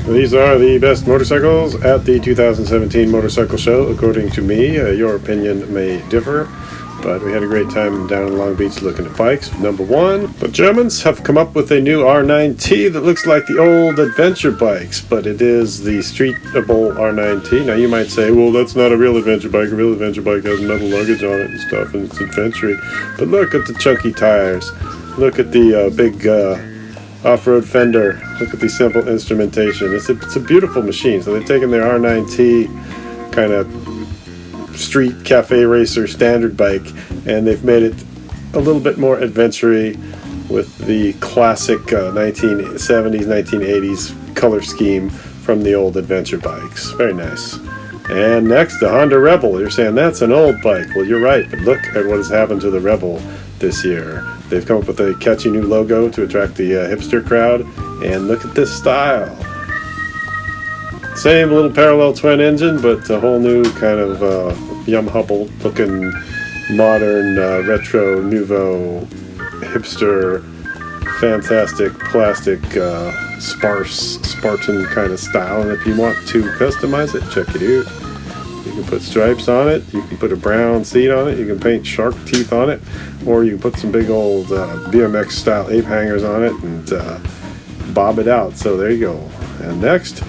These are the best motorcycles at the 2017 Motorcycle Show, according to me. Your opinion may differ, but we had a great time down in Long Beach looking at bikes. Number one, the Germans have come up with a new R9T that looks like the old adventure bikes, but it is the streetable R9T. Now you might say, well, that's not a real adventure bike. A real adventure bike has metal luggage on it and stuff, and it's adventure-y. But look at the chunky tires. Look at the big off-road fender. Look at the simple instrumentation. It's a beautiful machine. So they've taken their R9T kind of street cafe racer standard bike and they've made it a little bit more adventure-y with the classic 1970s, 1980s color scheme from the old adventure bikes. Very nice. And next, the Honda Rebel. You're saying that's an old bike. Well, you're right, but look at what has happened to the Rebel this year. They've come up with a catchy new logo to attract the hipster crowd, and look at this style. Same little parallel twin engine, but a whole new kind of Yamaha looking modern, retro, nouveau, hipster, fantastic plastic, Spartan kind of style. And if you want to customize it, check it out. You can put stripes on it, you can put a brown seat on it, you can paint shark teeth on it, or you can put some big old BMX style ape hangers on it and bob it out. So there you go. And next,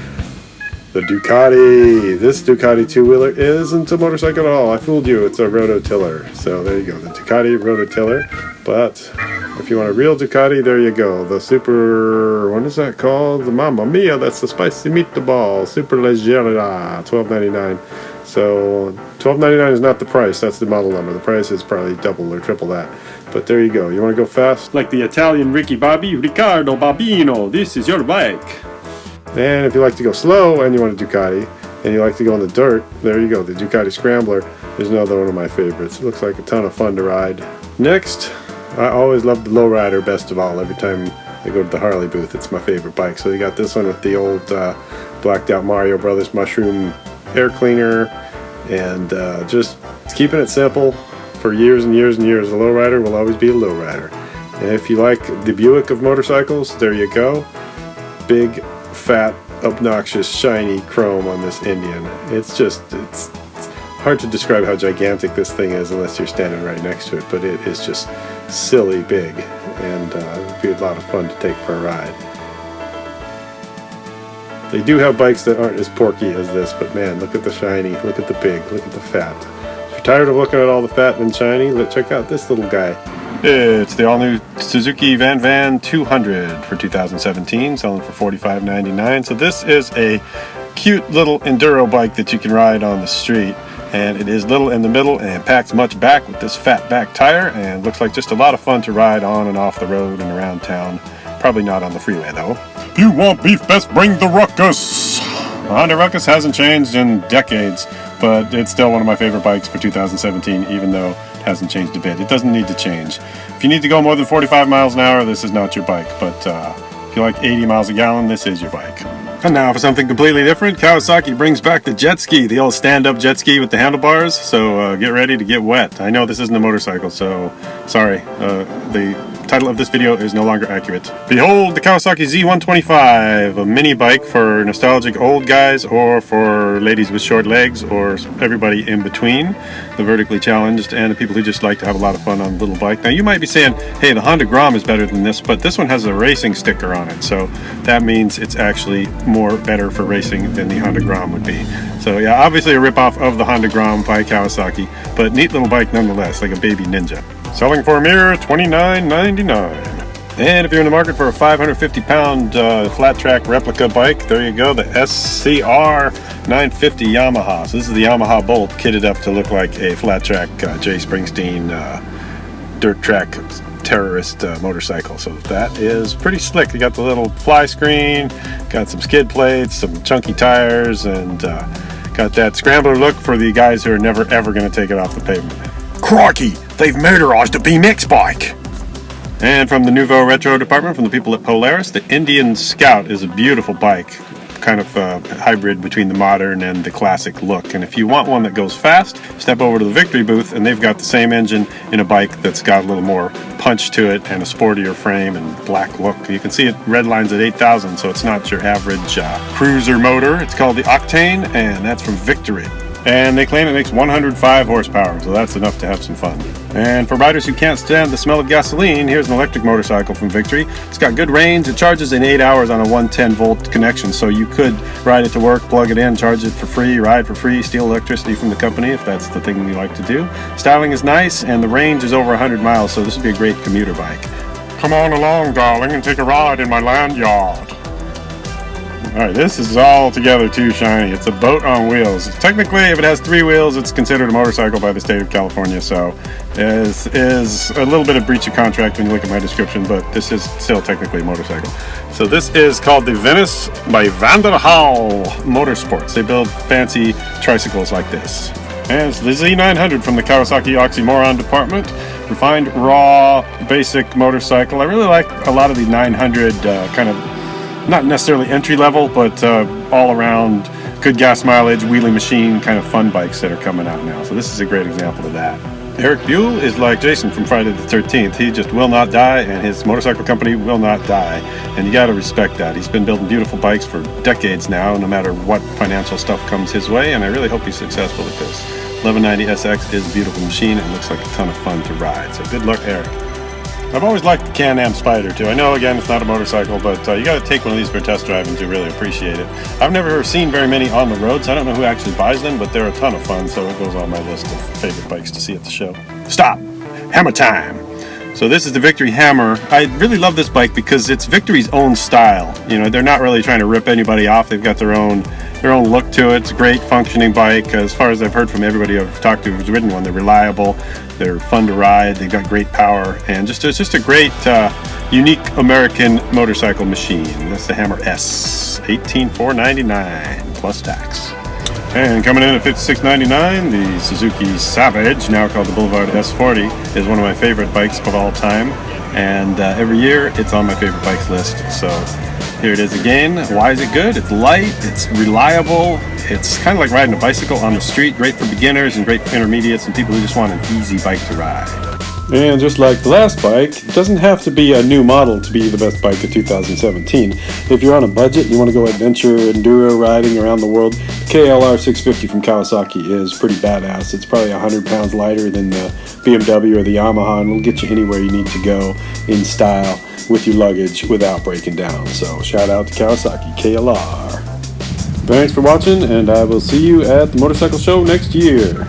the Ducati. This Ducati two-wheeler isn't a motorcycle at all. I fooled you, it's a rototiller. So there you go, the Ducati rototiller. But if you want a real Ducati, there you go. The super, what is that called? The Mamma Mia, that's the spicy meatball. Super Leggera, $12.99. So $12.99 is not the price, that's the model number. The price is probably double or triple that. But there you go. You want to go fast? Like the Italian Ricky Bobby, Riccardo Babino, this is your bike. And if you like to go slow and you want a Ducati, and you like to go in the dirt, there you go. The Ducati Scrambler is another one of my favorites. It looks like a ton of fun to ride. Next, I always love the Lowrider best of all. Every time I go to the Harley booth, it's my favorite bike. So you got this one with the old blacked out Mario Brothers mushroom air cleaner, and just keeping it simple for years and years and years. A lowrider will always be a lowrider. And if you like the Buick of motorcycles, there you go. Big, fat, obnoxious, shiny chrome on this Indian. It's hard to describe how gigantic this thing is unless you're standing right next to it, but it is just silly big, and it would be a lot of fun to take for a ride. They do have bikes that aren't as porky as this, but man, look at the shiny, look at the big, look at the fat. If you're tired of looking at all the fat and shiny, check out this little guy. It's the all-new Suzuki Van 200 for 2017, selling for $45.99. So this is a cute little enduro bike that you can ride on the street. And it is little in the middle and packs much back with this fat back tire, and looks like just a lot of fun to ride on and off the road and around town. Probably not on the freeway though. If you want beef, best bring the Ruckus. The Honda Ruckus hasn't changed in decades, but it's still one of my favorite bikes for 2017, even though it hasn't changed a bit. It doesn't need to change. If you need to go more than 45 miles an hour, this is not your bike, but if you like 80 miles a gallon, this is your bike. And now for something completely different, Kawasaki brings back the jet ski, the old stand-up jet ski with the handlebars, so get ready to get wet. I know this isn't a motorcycle, so sorry, the title of this video is no longer accurate. Behold the Kawasaki Z125, a mini bike for nostalgic old guys or for ladies with short legs or everybody in between, the vertically challenged and the people who just like to have a lot of fun on a little bike. Now you might be saying, hey, the Honda Grom is better than this, but this one has a racing sticker on it, so that means it's actually better for racing than the Honda Grom would be. So yeah, obviously a ripoff of the Honda Grom by Kawasaki, but neat little bike nonetheless, like a baby ninja. Selling for a mere $29.99. And if you're in the market for a 550-pound flat track replica bike, there you go, the SCR 950 Yamaha. So this is the Yamaha Bolt kitted up to look like a flat track Jay Springsteen dirt track terrorist motorcycle. So that is pretty slick. You got the little fly screen, got some skid plates, some chunky tires, and got that scrambler look for the guys who are never ever going to take it off the pavement. Crikey, they've murderized a BMX bike. And from the Nouveau Retro department, from the people at Polaris, the Indian Scout is a beautiful bike. kind of hybrid between the modern and the classic look. And if you want one that goes fast, step over to the Victory booth, and they've got the same engine in a bike that's got a little more punch to it and a sportier frame and black look. You can see it red lines at 8,000, so it's not your average cruiser motor. It's called the Octane, and that's from Victory. And they claim it makes 105 horsepower, so that's enough to have some fun. And for riders who can't stand the smell of gasoline, here's an electric motorcycle from Victory. It's got good range. It charges in 8 hours on a 110-volt connection, so you could ride it to work, plug it in, charge it for free, ride for free, steal electricity from the company if that's the thing you like to do. Styling is nice, and the range is over 100 miles, so this would be a great commuter bike. Come on along, darling, and take a ride in my land yard. Alright, this is all together too shiny. It's a boat on wheels. Technically, if it has 3 wheels, it's considered a motorcycle by the state of California, so it is a little bit of breach of contract when you look at my description, but this is still technically a motorcycle. So this is called the Venice by Vanderhaal Motorsports. They build fancy tricycles like this. And it's the Z900 from the Kawasaki Oxymoron department. Refined, raw, basic motorcycle. I really like a lot of the 900 kind of, not necessarily entry level, but all around good gas mileage, wheelie machine kind of fun bikes that are coming out now. So this is a great example of that. Eric Buell is like Jason from Friday the 13th. He just will not die, and his motorcycle company will not die. And you got to respect that. He's been building beautiful bikes for decades now, no matter what financial stuff comes his way, and I really hope he's successful at this. 1190 SX is a beautiful machine and looks like a ton of fun to ride. So good luck, Eric. I've always liked the Can-Am Spyder too. I know, again, it's not a motorcycle, but you got to take one of these for a test drive and to really appreciate it. I've never seen very many on the road, so I don't know who actually buys them, but they're a ton of fun, so it goes on my list of favorite bikes to see at the show. Stop! Hammer time! So this is the Victory Hammer. I really love this bike because it's Victory's own style. You know, they're not really trying to rip anybody off. They've got their own look to it. It's a great functioning bike. As far as I've heard from everybody I've talked to who's ridden one, they're reliable, they're fun to ride, they've got great power, and it's just a great, unique American motorcycle machine. That's the Hammer S, $18,499 plus tax. And coming in at $56.99, the Suzuki Savage, now called the Boulevard S40, is one of my favorite bikes of all time. And every year, it's on my favorite bikes list. So here it is again. Why is it good? It's light, it's reliable, it's kind of like riding a bicycle on the street, great for beginners and great for intermediates and people who just want an easy bike to ride. And just like the last bike, it doesn't have to be a new model to be the best bike of 2017. If you're on a budget and you want to go adventure, enduro riding around the world, the KLR 650 from Kawasaki is pretty badass. It's probably 100 pounds lighter than the BMW or the Yamaha, and it'll get you anywhere you need to go in style with your luggage without breaking down. So shout out to Kawasaki KLR. Thanks for watching, and I will see you at the motorcycle show next year.